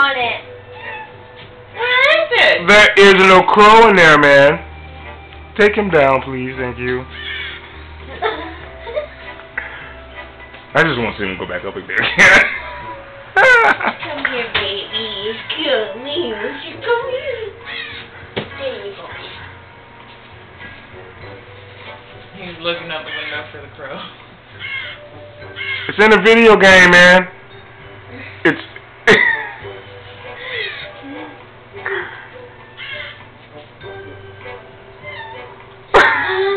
on it. Where is it? There is no crow in there, man. Take him down, please. Thank you. I just want to see him go back up again. Come here, baby. Come here. Come here. There you go. He's looking out the window for the crow. It's in a video game, man. It's...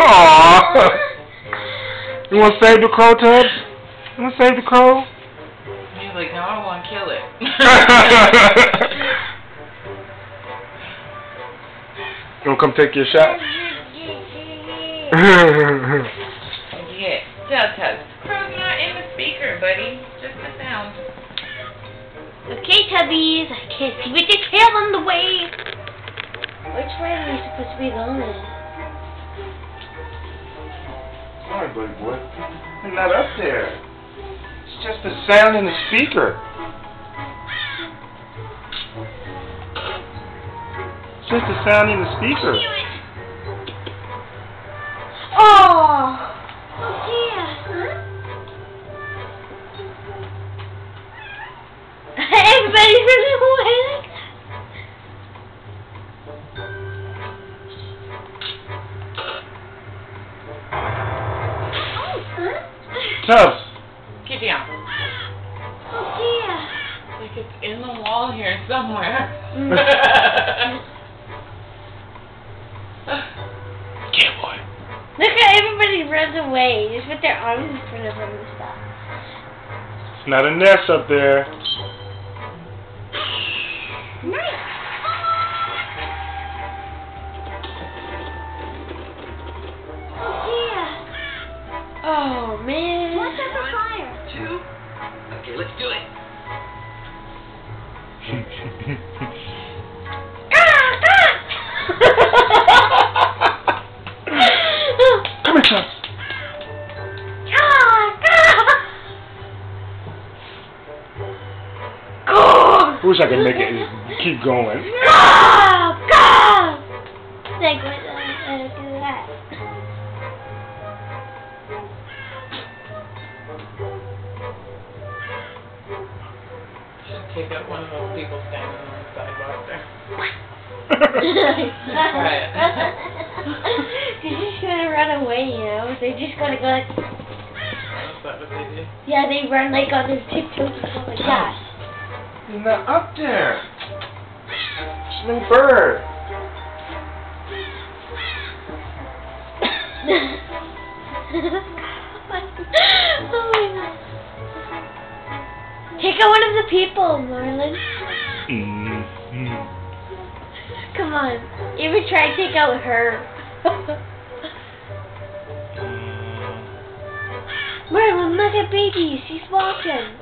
Aww. You want to save the crow, Tubbs? You want to save the crow? He's like, no, I want to kill it. You want to come take your shot? Yeah. Tell Tubbs. Crow's not in the speaker, buddy. Just the sound. Okay, Tubbies. I can't see with your tail on the way. Which way are we supposed to be going? Sorry, buddy boy. You're not up there. It's just the sound in the speaker. It's just the sound in the speaker. Oh! Oh dear. Everybody's running away. Tubbs. Get down. Oh dear. Like it's in the wall here somewhere. Yeah, boy. Look how everybody runs away. Just with their arms in front of them and stuff. It's not a nest up there. Nice. Oh dear. Oh man. What's up the fire? 2. Okay, let's do it. Come here, Tubbs. Wish I could make it keep going. Go! Like, what do that? Should take out one of those people standing on the sidewalk there. They're just gonna run away, you know? They're just gonna go like... Is that what they do? Yeah, they run like on their tiptoes and stuff like that. He's not up there. It's no bird. Oh my god. Take out one of the people, Marlon. Come on. You ever try to take out her? Marlon, look at baby. She's walking.